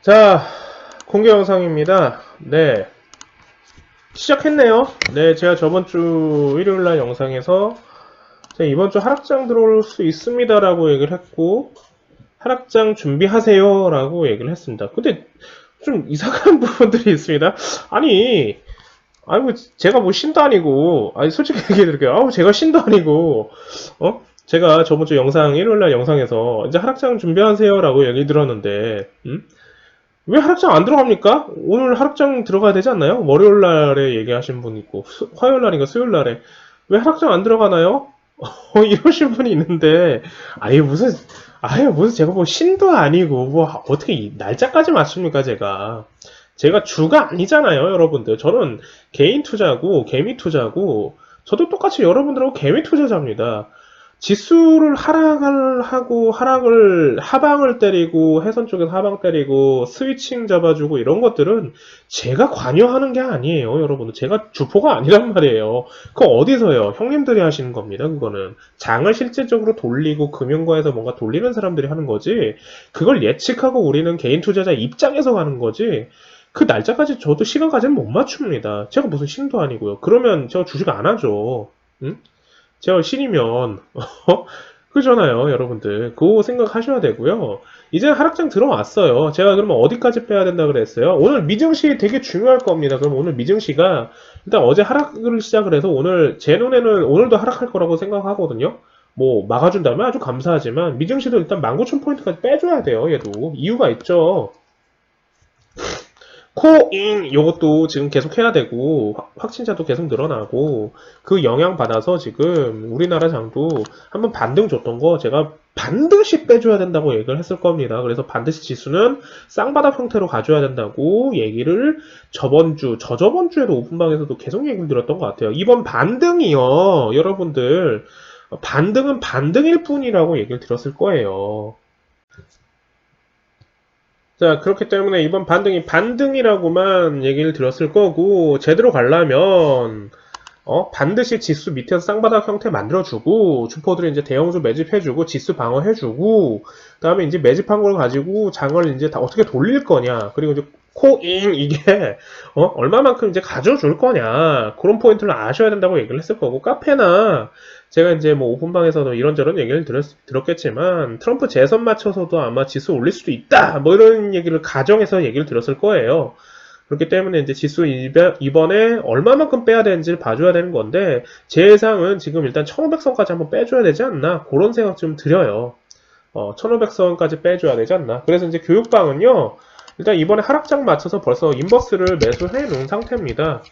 자, 공개 영상입니다. 네, 시작했네요. 네, 제가 저번주 일요일날 영상에서 제가 이번주 하락장 들어올 수 있습니다라고 얘기를 했고, 하락장 준비하세요 라고 얘기를 했습니다. 근데 좀 이상한 부분들이 있습니다. 아니 뭐 제가 뭐 신도 아니고, 아니 솔직히 얘기해 드릴게요. 제가 신도 아니고, 제가 저번주 영상 일요일날 영상에서 이제 하락장 준비하세요 라고 얘기 들었는데, 왜 하락장 안 들어갑니까? 오늘 하락장 들어가야 되지 않나요? 월요일 날에 얘기하신 분 있고, 화요일 날인가 수요일 날에. 왜 하락장 안 들어가나요? 이러신 분이 있는데, 아예 무슨 제가 뭐 신도 아니고, 뭐, 어떻게 이 날짜까지 맞춥니까, 제가. 제가 주가 아니잖아요, 여러분들. 저는 개인 투자고, 개미 투자고, 저도 똑같이 여러분들하고 개미 투자자입니다. 지수를 하락을 하고 하방을 때리고 해선 쪽에서 하방 때리고 스위칭 잡아주고 이런 것들은 제가 관여하는 게 아니에요, 여러분들. 제가 주포가 아니란 말이에요. 그거 어디서요? 형님들이 하시는 겁니다. 그거는 장을 실질적으로 돌리고 금융가에서 뭔가 돌리는 사람들이 하는 거지. 그걸 예측하고 우리는 개인 투자자 입장에서 가는 거지. 그 날짜까지 저도 시간까지는 못 맞춥니다. 제가 무슨 신도 아니고요. 그러면 제가 주식 안 하죠. 응? 제가 신이면 그잖아요, 여러분들. 그거 생각하셔야 되고요. 이제 하락장 들어왔어요. 제가 그러면 어디까지 빼야 된다 그랬어요? 오늘 미증시 되게 중요할 겁니다. 그럼 오늘 미증시가 일단 어제 하락을 시작을 해서 오늘 제 눈에는 오늘도 하락할 거라고 생각하거든요. 뭐 막아준다면 아주 감사하지만 미증시도 일단 19,000포인트까지 빼줘야 돼요. 얘도 이유가 있죠. 코인 요것도 지금 계속 해야 되고 확진자도 계속 늘어나고 그 영향 받아서 지금 우리나라 장도 한번 반등 줬던 거 제가 반드시 빼줘야 된다고 얘기를 했을 겁니다. 그래서 반드시 지수는 쌍바닥 형태로 가져야 된다고 얘기를 저저번 주에도 오픈방에서도 계속 얘기를 드렸던 것 같아요. 이번 반등이요, 여러분들. 반등은 반등일 뿐이라고 얘기를 드렸을 거예요. 자, 그렇기 때문에 이번 반등이 반등이라고만 얘기를 드렸을 거고, 제대로 가려면, 반드시 지수 밑에서 쌍바닥 형태 만들어주고, 주포들이 이제 대형주 매집해주고, 지수 방어해주고, 그 다음에 이제 매집한 걸 가지고 장을 이제 다 어떻게 돌릴 거냐, 그리고 이제 코인, 이게, 얼마만큼 이제 가져줄 거냐, 그런 포인트를 아셔야 된다고 얘기를 했을 거고, 카페나, 제가 이제 뭐 오픈방에서도 이런저런 얘기를 들었겠지만 트럼프 재선 맞춰서도 아마 지수 올릴 수도 있다 뭐 이런 얘기를 가정해서 얘기를 들었을 거예요. 그렇기 때문에 이제 지수 이번에 얼마만큼 빼야 되는지를 봐줘야 되는 건데 제 예상은 지금 일단 1500선까지 한번 빼줘야 되지 않나 그런 생각 좀 들어요. 1500선까지 빼줘야 되지 않나. 그래서 이제 교육방은요, 일단 이번에 하락장 맞춰서 벌써 인버스를 매수해 놓은 상태입니다.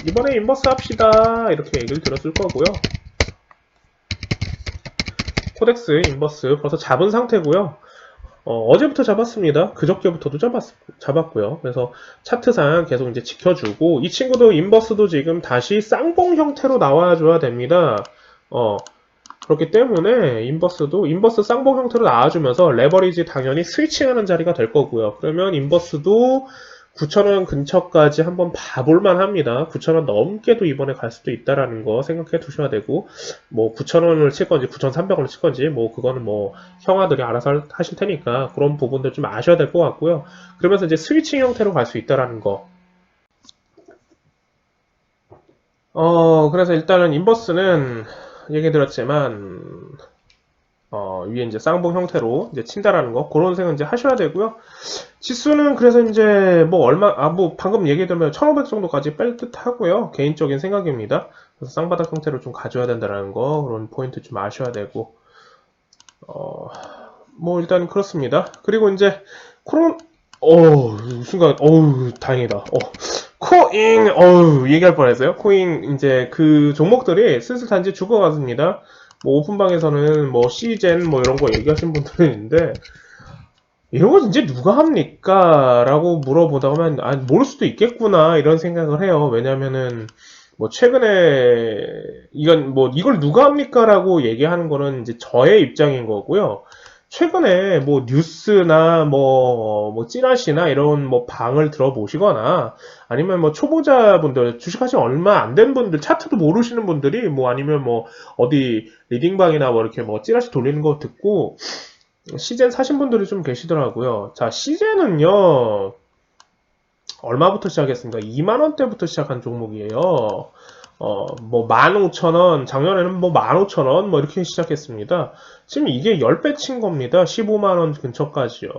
이번에 인버스 합시다 이렇게 얘기를 들었을 거고요. 코덱스, 인버스 벌써 잡은 상태고요. 어제부터 잡았습니다. 그저께부터도 잡았고요. 그래서 차트상 계속 이제 지켜주고 이 친구도 인버스도 지금 다시 쌍봉 형태로 나와줘야 됩니다. 그렇기 때문에 인버스 쌍봉 형태로 나와주면서 레버리지 당연히 스위칭하는 자리가 될 거고요. 그러면 인버스도 9,000원 근처까지 한번 봐볼만 합니다. 9,000원 넘게도 이번에 갈 수도 있다라는 거 생각해 두셔야 되고, 뭐 9,000원을 칠 건지 9,300원을 칠 건지 뭐 그거는 뭐 형아들이 알아서 하실 테니까 그런 부분들 좀 아셔야 될 것 같고요. 그러면서 이제 스위칭 형태로 갈 수 있다라는 거. 그래서 일단은 인버스는 얘기 드렸지만 위에 이제 쌍봉 형태로 이제 친다라는 거, 그런 생각 이제 하셔야 되고요. 지수는 그래서 이제 뭐 방금 얘기해드리면 1500 정도까지 뺄 듯 하고요. 개인적인 생각입니다. 그래서 쌍바닥 형태로 좀 가져야 된다는 거, 그런 포인트 좀 아셔야 되고, 뭐 일단 그렇습니다. 그리고 이제 순간, 다행이다. 코인, 얘기할 뻔했어요. 코인, 이제 그 종목들이 슬슬 단지 죽어갔습니다. 뭐 오픈방에서는 뭐 시젠 뭐 이런 거 얘기하신 분들이 있는데 이런 거 이제 누가 합니까? 라고 물어보다가 모를 수도 있겠구나 이런 생각을 해요. 왜냐면은 뭐 최근에 이걸 누가 합니까? 라고 얘기하는 거는 이제 저의 입장인 거고요. 최근에 뭐 뉴스나 뭐 찌라시나 이런 뭐 방을 들어보시거나 아니면 뭐 초보자분들, 주식하시 얼마 안 된 분들, 차트도 모르시는 분들이 뭐 아니면 뭐 어디 리딩방이나 뭐 이렇게 뭐 찌라시 돌리는 거 듣고 시젠 사신 분들이 좀 계시더라고요. 자, 시젠은요, 얼마부터 시작했습니까? 2만원대부터 시작한 종목이에요. 뭐, 15,000원, 작년에는 뭐, 15,000원, 뭐, 이렇게 시작했습니다. 지금 이게 10배 친 겁니다. 15만원 근처까지요.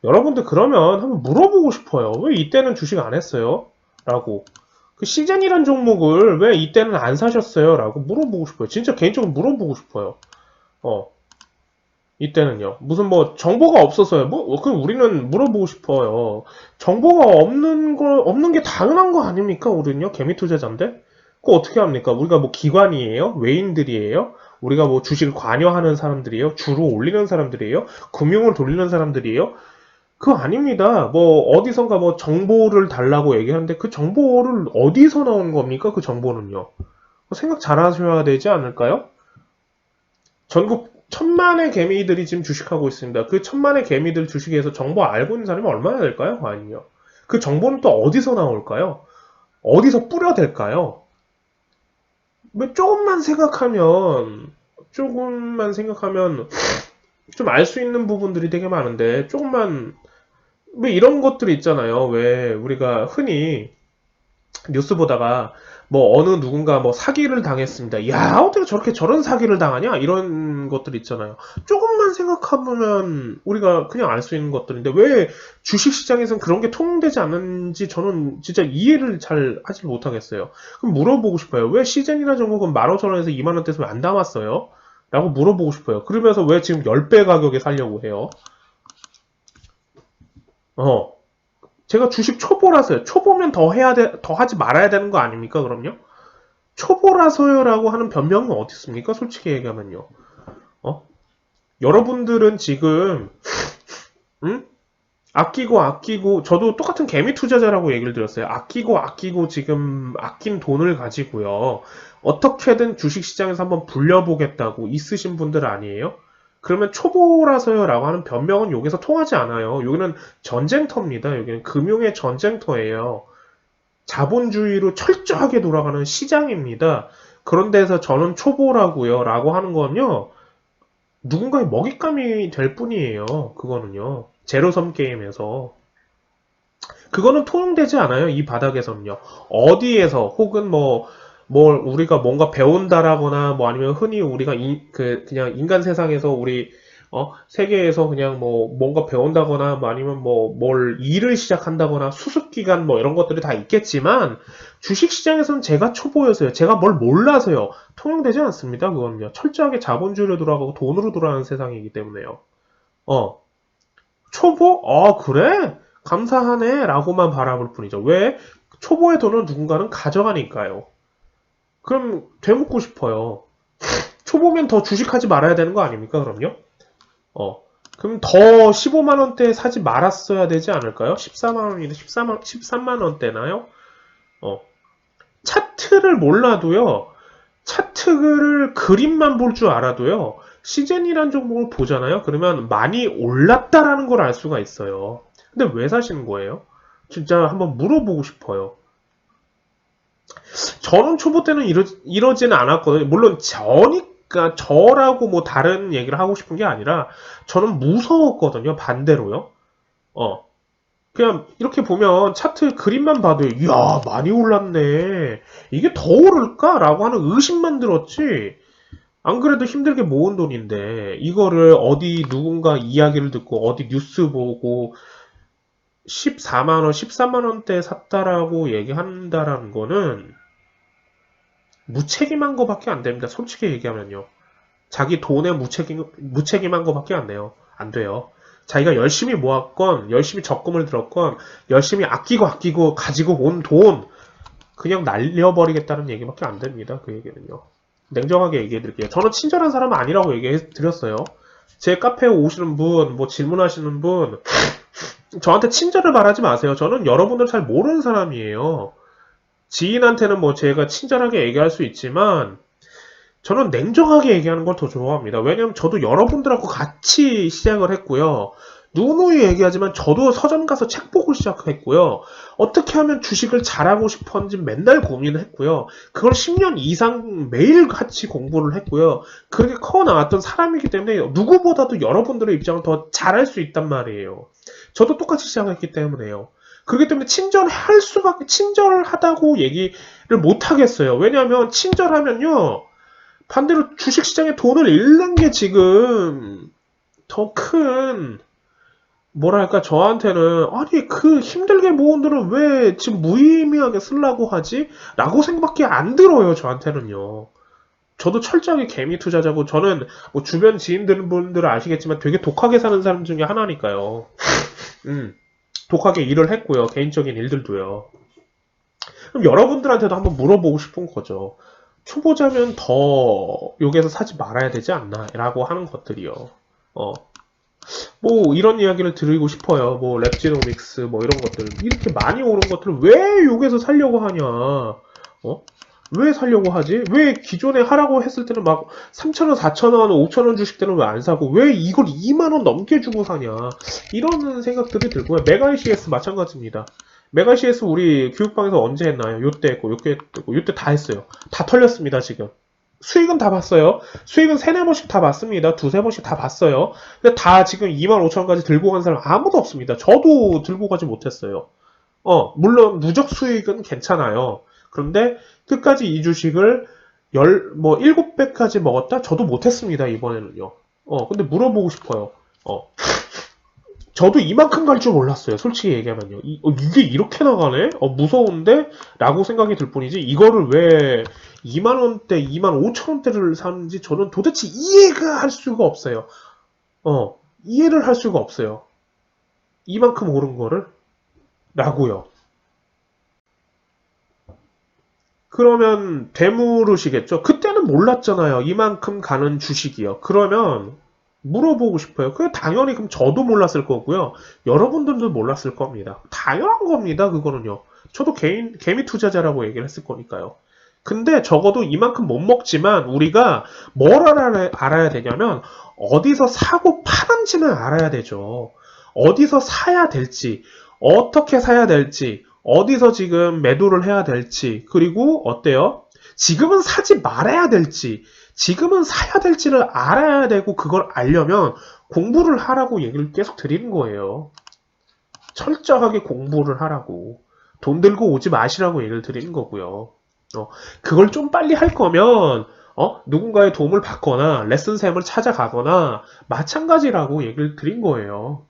여러분들 그러면 한번 물어보고 싶어요. 왜 이때는 주식 안 했어요? 라고. 그 시젠이란 종목을 왜 이때는 안 사셨어요? 라고 물어보고 싶어요. 진짜 개인적으로 물어보고 싶어요. 어. 이때는요. 무슨 뭐 정보가 없어서요. 뭐, 그 우리는 물어보고 싶어요. 정보가 없는 게 당연한 거 아닙니까? 우리는요. 개미 투자자인데? 그거 어떻게 합니까? 우리가 뭐 기관이에요? 외인들이에요? 우리가 뭐 주식을 관여하는 사람들이에요? 주로 올리는 사람들이에요? 금융을 돌리는 사람들이에요? 그거 아닙니다. 뭐 어디선가 뭐 정보를 달라고 얘기하는데 그 정보를 어디서 나온 겁니까? 그 정보는요. 생각 잘 하셔야 되지 않을까요? 전국 천만의 개미들이 지금 주식하고 있습니다. 그 천만의 개미들 주식에서 정보 알고 있는 사람이 얼마나 될까요? 과연요. 그 정보는 또 어디서 나올까요? 어디서 뿌려댈까요? 왜 조금만 생각하면 좀 알 수 있는 부분들이 되게 많은데 조금만 왜 이런 것들이 있잖아요. 왜 우리가 흔히 뉴스 보다가 뭐 어느 누군가 뭐 사기를 당했습니다. 야, 어떻게 저렇게 저런 사기를 당하냐? 이런 것들 있잖아요. 조금만 생각해보면 우리가 그냥 알 수 있는 것들인데 왜 주식시장에서는 그런 게 통용되지 않는지 저는 진짜 이해를 잘 하지 못하겠어요. 그럼 물어보고 싶어요. 왜 시젠이나 종목은 15,000원에서 2만원대에서 왜 안 담았어요? 라고 물어보고 싶어요. 그러면서 왜 지금 10배 가격에 살려고 해요? 어. 제가 주식 초보라서요. 초보면 더 하지 말아야 되는 거 아닙니까, 그럼요? 초보라서요라고 하는 변명은 어디 있습니까? 솔직히 얘기하면요. 어? 여러분들은 지금, 응? 아끼고, 저도 똑같은 개미 투자자라고 얘기를 드렸어요. 아끼고 지금 아낀 돈을 가지고요. 어떻게든 주식 시장에서 한번 불려보겠다고 있으신 분들 아니에요? 그러면 초보라서요라고 하는 변명은 여기서 통하지 않아요. 여기는 전쟁터입니다. 여기는 금융의 전쟁터예요. 자본주의로 철저하게 돌아가는 시장입니다. 그런 데서 저는 초보라고요. 라고 하는 건요. 누군가의 먹잇감이 될 뿐이에요. 그거는요. 제로섬 게임에서. 그거는 통용되지 않아요. 이 바닥에서는요. 어디에서 혹은 뭐 뭘 우리가 뭔가 배운다라거나 뭐 아니면 흔히 우리가 그냥 인간 세상에서 우리 세계에서 그냥 뭐 뭔가 배운다거나 뭐 아니면 뭐 뭘 일을 시작한다거나 수습기간 뭐 이런 것들이 다 있겠지만 주식시장에서는 제가 초보여서요. 제가 뭘 몰라서요. 통용되지 않습니다. 그거는요. 철저하게 자본주의로 돌아가고 돈으로 돌아가는 세상이기 때문에요. 어. 초보? 그래? 감사하네. 라고만 바라볼 뿐이죠. 왜? 초보의 돈을 누군가는 가져가니까요. 그럼 되묻고 싶어요. 초보면 더 주식하지 말아야 되는 거 아닙니까? 그럼요? 그럼 더 15만원대 사지 말았어야 되지 않을까요? 14만원인데 13만원대나요? 차트를 몰라도요. 차트를 그림만 볼 줄 알아도요. 시젠이란 종목을 보잖아요. 그러면 많이 올랐다라는 걸 알 수가 있어요. 근데 왜 사시는 거예요? 진짜 한번 물어보고 싶어요. 저는 초보 때는 이러지는 않았거든요. 물론 저라고 뭐 다른 얘기를 하고 싶은 게 아니라 저는 무서웠거든요. 반대로요. 어. 그냥 이렇게 보면 차트 그림만 봐도 이야 많이 올랐네. 이게 더 오를까라고 하는 의심만 들었지. 안 그래도 힘들게 모은 돈인데 이거를 어디 누군가 이야기를 듣고 어디 뉴스 보고 14만 원, 13만 원대 샀다라고 얘기한다라는 거는 무책임한 거밖에 안 됩니다. 솔직히 얘기하면요. 자기 돈에 무책임한 거밖에 안 돼요. 안 돼요. 자기가 열심히 모았건, 열심히 적금을 들었건, 열심히 아끼고 가지고 온 돈, 그냥 날려버리겠다는 얘기밖에 안 됩니다. 그 얘기는요. 냉정하게 얘기해 드릴게요. 저는 친절한 사람은 아니라고 얘기해 드렸어요. 제 카페에 오시는 분, 뭐 질문하시는 분, 저한테 친절을 바라지 마세요. 저는 여러분들 잘 모르는 사람이에요. 지인한테는 뭐 제가 친절하게 얘기할 수 있지만, 저는 냉정하게 얘기하는 걸 더 좋아합니다. 왜냐면 저도 여러분들하고 같이 시작을 했고요. 누누이 얘기하지만 저도 서점 가서 책 보고 시작했고요. 어떻게 하면 주식을 잘하고 싶었는지 맨날 고민을 했고요. 그걸 10년 이상 매일 같이 공부를 했고요. 그렇게 커 나왔던 사람이기 때문에 누구보다도 여러분들의 입장을 더 잘할 수 있단 말이에요. 저도 똑같이 시작했기 때문에요. 그렇기 때문에 친절하다고 얘기를 못 하겠어요. 왜냐하면 친절하면요. 반대로 주식시장에 돈을 잃는 게 지금 더 큰, 뭐랄까, 저한테는, 아니, 그 힘들게 모은 돈을 왜 지금 무의미하게 쓰려고 하지? 라고 생각밖에 안 들어요, 저한테는요. 저도 철저하게 개미 투자자고, 저는 뭐 주변 지인분들은 아시겠지만 되게 독하게 사는 사람 중에 하나니까요. 독하게 일을 했고요. 개인적인 일들도요. 그럼 여러분들한테도 한번 물어보고 싶은 거죠. 초보자면 더 여기에서 사지 말아야 되지 않나? 라고 하는 것들이요. 어, 뭐 이런 이야기를 드리고 싶어요. 뭐 랩지노믹스 뭐 이런 것들 이렇게 많이 오른 것들을 왜 여기서 살려고 하냐? 왜 살려고 하지? 왜 기존에 하라고 했을 때는 막 3,000원, 4,000원, 5,000원 주식들은 왜 안 사고 왜 이걸 2만 원 넘게 주고 사냐? 이런 생각들이 들고요. 메가이CS 마찬가지입니다. 메가이CS 우리 교육방에서 언제 했나요? 요때 했고 요때 했고 요때 다 했어요. 다 털렸습니다, 지금. 수익은 다 봤어요. 수익은 3-4번씩 다 봤습니다. 2-3번씩 다 봤어요. 근데 다 지금 25,000원까지 들고 간 사람 아무도 없습니다. 저도 들고 가지 못했어요. 물론 누적 수익은 괜찮아요. 그런데 끝까지 이 주식을 7배까지 먹었다? 저도 못했습니다, 이번에는요. 근데 물어보고 싶어요. 저도 이만큼 갈 줄 몰랐어요. 솔직히 얘기하면요. 이게 이렇게 나가네? 무서운데? 라고 생각이 들 뿐이지, 이거를 왜 2만원대, 25,000원대를 사는지 저는 도대체 이해가 할 수가 없어요. 이해를 할 수가 없어요. 이만큼 오른 거를? 라고요. 그러면 되물으시겠죠? 그때는 몰랐잖아요. 이만큼 가는 주식이요. 그러면 물어보고 싶어요. 그게 당연히 그럼 저도 몰랐을 거고요. 여러분들도 몰랐을 겁니다. 당연한 겁니다. 그거는요. 저도 개미 투자자라고 얘기를 했을 거니까요. 근데 적어도 이만큼 못 먹지만 우리가 뭘 알아야 되냐면 어디서 사고 파는지는 알아야 되죠. 어디서 사야 될지, 어떻게 사야 될지, 어디서 지금 매도를 해야 될지, 그리고 어때요? 지금은 사지 말아야 될지, 지금은 사야 될지를 알아야 되고 그걸 알려면 공부를 하라고 얘기를 계속 드리는 거예요. 철저하게 공부를 하라고. 돈 들고 오지 마시라고 얘기를 드리는 거고요. 그걸 좀 빨리 할 거면 누군가의 도움을 받거나 레슨쌤을 찾아가거나 마찬가지라고 얘기를 드린 거예요.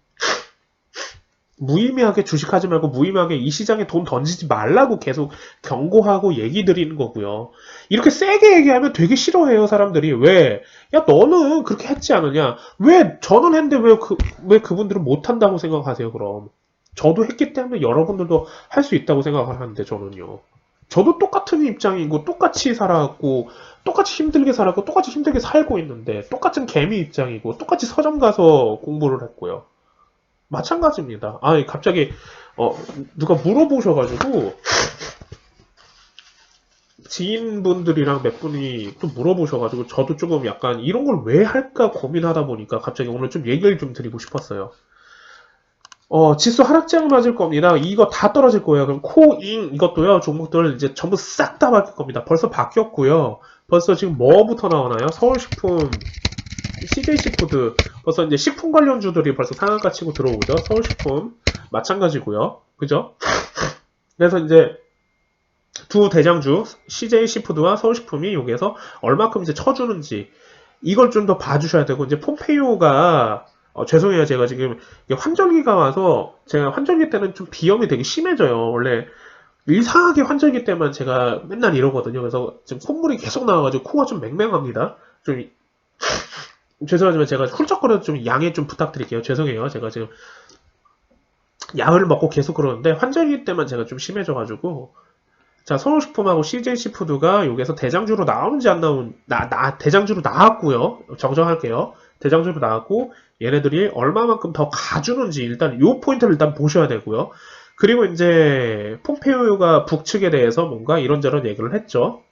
무의미하게 주식하지 말고 무의미하게 이 시장에 돈 던지지 말라고 계속 경고하고 얘기 드리는 거고요. 이렇게 세게 얘기하면 되게 싫어해요, 사람들이. 왜? 야, 너는 그렇게 했지 않느냐? 왜 저는 했는데 왜 그분들은 못한다고 생각하세요, 그럼? 저도 했기 때문에 여러분들도 할 수 있다고 생각을 하는데, 저는요. 저도 똑같은 입장이고, 똑같이 살아왔고, 똑같이 힘들게 살았고, 똑같이 힘들게 살고 있는데, 똑같은 개미 입장이고, 똑같이 서점 가서 공부를 했고요. 마찬가지입니다. 갑자기 누가 물어보셔가지고 지인분들이랑 몇 분이 또 물어보셔가지고 저도 조금 약간 이런 걸 왜 할까 고민하다 보니까 갑자기 오늘 좀 얘기를 좀 드리고 싶었어요. 지수 하락장 맞을 겁니다. 이거 다 떨어질 거예요. 그럼 코잉 이것도요. 종목들 이제 전부 싹 다 바뀔 겁니다. 벌써 바뀌었고요. 벌써 지금 뭐부터 나오나요? 서울식품, CJC푸드, 벌써 이제 식품 관련주들이 벌써 상한가 치고 들어오죠. 서울식품 마찬가지고요. 그죠? 그래서 이제 두 대장주 CJC푸드와 서울식품이 여기에서 얼마큼 이제 쳐주는지 이걸 좀 더 봐주셔야 되고, 이제 폼페이오가 죄송해요. 제가 지금 환절기가 와서 제가 환절기 때는 좀 비염이 되게 심해져요. 원래 이상하게 환절기 때만 제가 맨날 이러거든요. 그래서 지금 콧물이 계속 나와가지고 코가 좀 맹맹합니다. 좀 죄송하지만 제가 훌쩍거려도 좀 양해 좀 부탁드릴게요. 죄송해요. 제가 지금 약을 먹고 계속 그러는데 환절기 때만 제가 좀 심해져가지고. 자, 서울식품하고 CJC푸드가 여기서 대장주로 나오는지 안 나온, 대장주로 나왔고요. 정정할게요. 대장주로 나왔고, 얘네들이 얼마만큼 더 가주는지 일단 요 포인트를 일단 보셔야 되고요. 그리고 이제 폼페이오가 북측에 대해서 뭔가 이런저런 얘기를 했죠.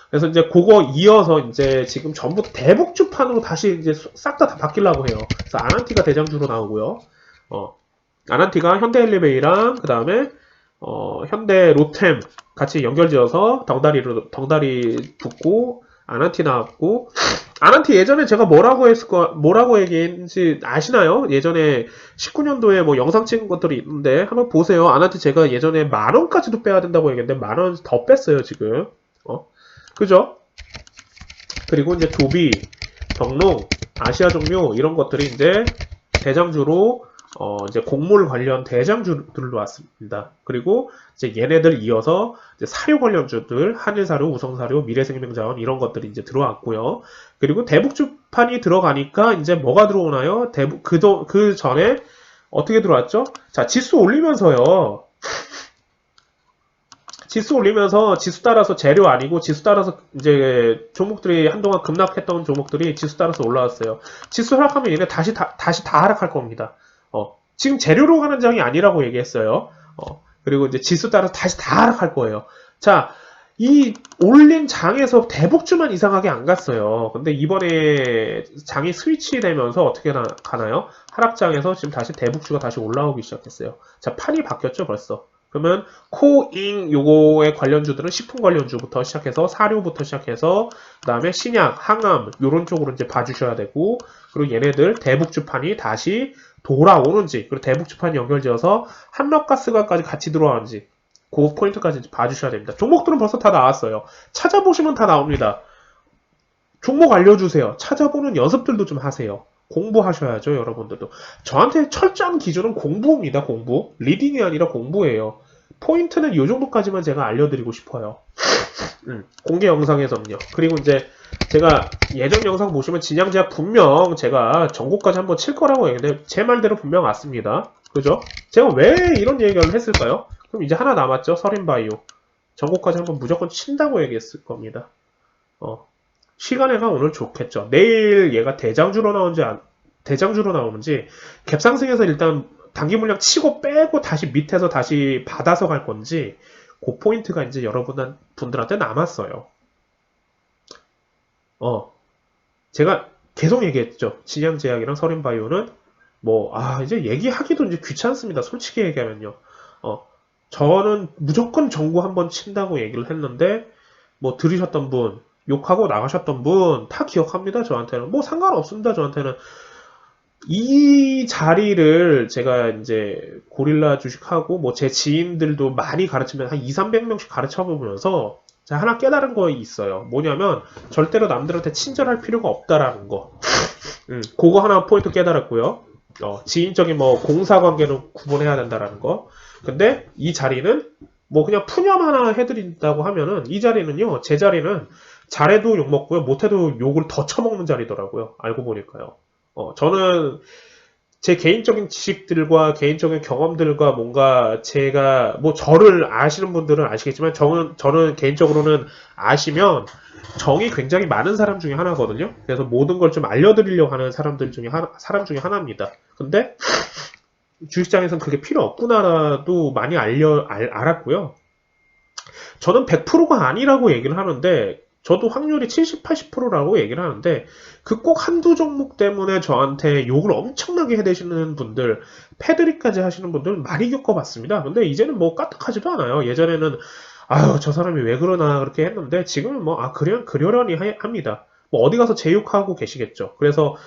그래서 이제 그거 이어서 이제 지금 전부 대북주판으로 다시 이제 싹 다 바뀌려고 해요. 그래서 아난티가 대장주로 나오고요. 아난티가 현대 헬리베이랑 그 다음에 현대 로템 같이 연결지어서 덩다리 붙고 아난티 나왔고 아난티 예전에 제가 뭐라고 얘기했는지 아시나요? 예전에 19년도에 뭐 영상 찍은 것들이 있는데 한번 보세요. 아난티 제가 예전에 10,000원까지도 빼야 된다고 얘기했는데 10,000원 더 뺐어요 지금. 그죠? 그리고 이제 도비, 정롱, 아시아 종묘 이런 것들이 이제 대장주로 이제 곡물 관련 대장주들로 왔습니다. 그리고 이제 얘네들 이어서 이제 사료 관련주들, 한일사료, 우성사료, 미래생명자원 이런 것들이 이제 들어왔고요. 그리고 대북주판이 들어가니까 이제 뭐가 들어오나요? 그 전에 어떻게 들어왔죠? 자, 지수 올리면서요. 지수 올리면서 지수 따라서 재료 아니고 지수 따라서 이제 종목들이 한동안 급락했던 종목들이 지수 따라서 올라왔어요. 지수 하락하면 얘네 다시 다 하락할 겁니다. 지금 재료로 가는 장이 아니라고 얘기했어요. 그리고 이제 지수 따라서 다시 다 하락할 거예요. 자, 이 올린 장에서 대북주만 이상하게 안 갔어요. 근데 이번에 장이 스위치 되면서 어떻게 가나요? 하락장에서 지금 다시 대북주가 다시 올라오기 시작했어요. 자, 판이 바뀌었죠, 벌써. 그러면 코잉 요거의 관련주들은 식품 관련주부터 시작해서 사료부터 시작해서 그다음에 신약, 항암 요런 쪽으로 이제 봐주셔야 되고 그리고 얘네들 대북주판이 다시 돌아오는지 그리고 대북주판이 연결지어서 한락가스가까지 같이 들어가는지 그 포인트까지 봐주셔야 됩니다. 종목들은 벌써 다 나왔어요. 찾아보시면 다 나옵니다. 종목 알려주세요. 찾아보는 연습들도 좀 하세요. 공부하셔야죠, 여러분들도. 저한테 철저한 기준은 공부입니다, 공부. 리딩이 아니라 공부예요. 포인트는 이 정도까지만 제가 알려드리고 싶어요. 공개 영상에서는요. 그리고 이제 제가 예전 영상 보시면 진양제약 분명 제가 전고까지 한번 칠 거라고 얘기했는데 제 말대로 분명 왔습니다. 그죠? 제가 왜 이런 얘기를 했을까요? 그럼 이제 하나 남았죠, 설인바이오. 전고까지 한번 무조건 친다고 얘기했을 겁니다. 시간에가 오늘 좋겠죠. 내일 얘가 대장주로 나오는지 갭상승해서 일단 단기 물량 치고 빼고 다시 밑에서 다시 받아서 갈 건지 그 포인트가 이제 여러분들한테 남았어요. 제가 계속 얘기했죠. 진양제약이랑 설인바이오는 이제 얘기하기도 이제 귀찮습니다. 솔직히 얘기하면요. 저는 무조건 전고 한번 친다고 얘기를 했는데 들으셨던 분 욕하고 나가셨던 분 다 기억합니다. 저한테는 상관없습니다. 저한테는 이 자리를 제가 이제 고릴라 주식하고 제 지인들도 많이 가르치면 한 200~300명씩 가르쳐 보면서 제가 하나 깨달은 거 있어요. 뭐냐면 절대로 남들한테 친절할 필요가 없다라는 거. 그거 하나 포인트 깨달았고요. 지인적인 공사관계는 구분해야 된다라는 거. 근데 이 자리는 그냥 푸념 하나 해드린다고 하면은 이 자리는요, 제 자리는 잘해도 욕먹고요, 못해도 욕을 더 처먹는 자리더라고요. 알고 보니까요. 저는 제 개인적인 지식들과 개인적인 경험들과 뭔가 제가 저를 아시는 분들은 아시겠지만 저는 개인적으로는 아시면 정이 굉장히 많은 사람 중에 하나거든요. 그래서 모든 걸 좀 알려드리려고 하는 사람 중에 하나입니다. 근데 주식장에서는 그게 필요 없구나라도 많이 알았고요. 저는 100%가 아니라고 얘기를 하는데 저도 확률이 70, 80%라고 얘기를 하는데 그 꼭 한두 종목 때문에 저한테 욕을 엄청나게 해대시는 분들, 패드립까지 하시는 분들 많이 겪어봤습니다. 근데 이제는 까딱하지도 않아요. 예전에는 아유 저 사람이 왜 그러나 그렇게 했는데 지금은 그러려니 합니다. 어디 가서 제 욕하고 계시겠죠. 그래서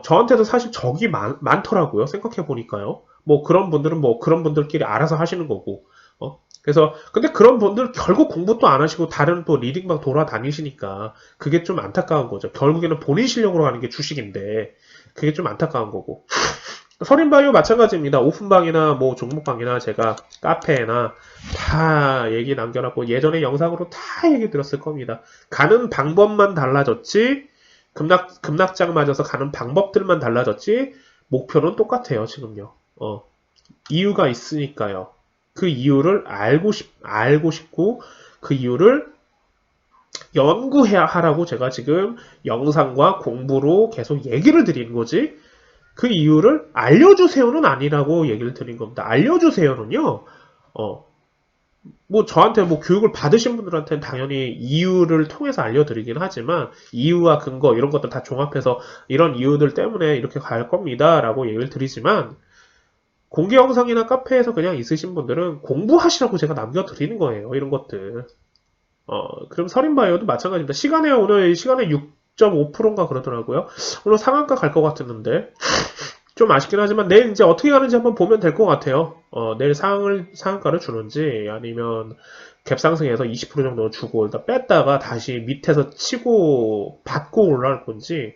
저한테도 사실 적이 많더라고요. 생각해 보니까요. 그런 분들은 그런 분들끼리 알아서 하시는 거고. 그래서 근데 그런 분들 결국 공부도 안 하시고 다른 또 리딩방 돌아다니시니까 그게 좀 안타까운 거죠. 결국에는 본인 실력으로 하는 게 주식인데 그게 좀 안타까운 거고. 설인바이오 마찬가지입니다. 오픈방이나 종목방이나 제가 카페나 다 얘기 남겨놨고 예전에 영상으로 다 얘기 드렸을 겁니다. 가는 방법만 달라졌지 급락장 맞아서 가는 방법들만 달라졌지 목표는 똑같아요. 지금요. 이유가 있으니까요. 그 이유를 알고 싶고 그 이유를 연구해야 하라고 제가 지금 영상과 공부로 계속 얘기를 드리는 거지. 그 이유를 알려주세요는 아니라고 얘기를 드린 겁니다. 알려주세요는요. 저한테 교육을 받으신 분들한테는 당연히 이유를 통해서 알려드리긴 하지만 이유와 근거 이런 것들 다 종합해서 이런 이유들 때문에 이렇게 갈 겁니다 라고 얘기를 드리지만 공개 영상이나 카페에서 그냥 있으신 분들은 공부하시라고 제가 남겨드리는 거예요. 이런 것들. 그럼 서린바이오도 마찬가지입니다. 오늘 시간에 6.5%인가 그러더라고요. 오늘 상한가 갈 것 같았는데. 좀 아쉽긴 하지만 내일 이제 어떻게 가는지 한번 보면 될 것 같아요. 내일 상한가를 주는지 아니면 갭상승해서 20% 정도 주고 일단 뺐다가 다시 밑에서 치고 받고 올라갈 건지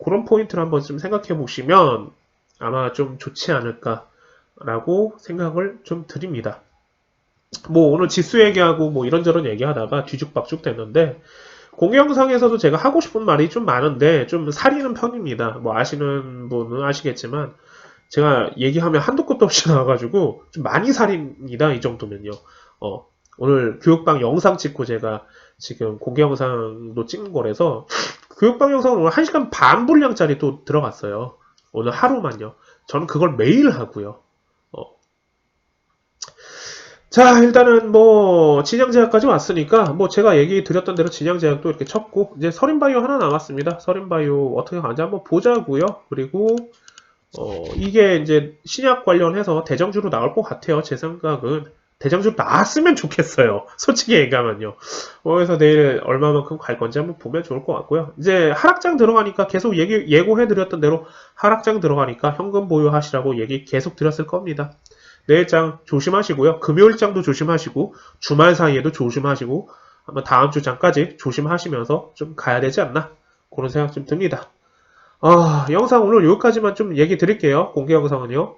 그런 포인트를 한번 좀 생각해 보시면 아마 좀 좋지 않을까라고 생각을 좀 드립니다. 뭐 오늘 지수 얘기하고 뭐 이런저런 얘기하다가 뒤죽박죽 됐는데 공개 영상에서도 제가 하고 싶은 말이 좀 많은데 좀 사리는 편입니다. 뭐 아시는 분은 아시겠지만 제가 얘기하면 한도 끝도 없이 나와가지고 좀 많이 살입니다. 이 정도면요. 오늘 교육방 영상 찍고 제가 지금 공개 영상도 찍은 거라서 교육방 영상은 오늘 1시간 반 분량짜리 또 들어갔어요. 오늘 하루만요. 저는 그걸 매일 하고요. 자, 일단은 뭐 진양제약까지 왔으니까 뭐 제가 얘기 드렸던 대로 진양제약도 이렇게 쳤고 이제 서린바이오 하나 남았습니다. 서린바이오 어떻게 가는지 한번 보자고요. 그리고 이게 이제 신약 관련해서 대장주로 나올 것 같아요. 제 생각은 대장주로 나왔으면 좋겠어요. 솔직히 얘기하면요. 그래서 내일 얼마만큼 갈 건지 한번 보면 좋을 것 같고요. 이제 하락장 들어가니까 계속 예고해드렸던 대로 하락장 들어가니까 현금 보유하시라고 얘기 계속 드렸을 겁니다. 내일장 조심하시고요. 금요일장도 조심하시고 주말 사이에도 조심하시고 한번 다음 주 장까지 조심하시면서 좀 가야 되지 않나 그런 생각 좀 듭니다. 영상 오늘 여기까지만 좀 얘기 드릴게요. 공개 영상은요.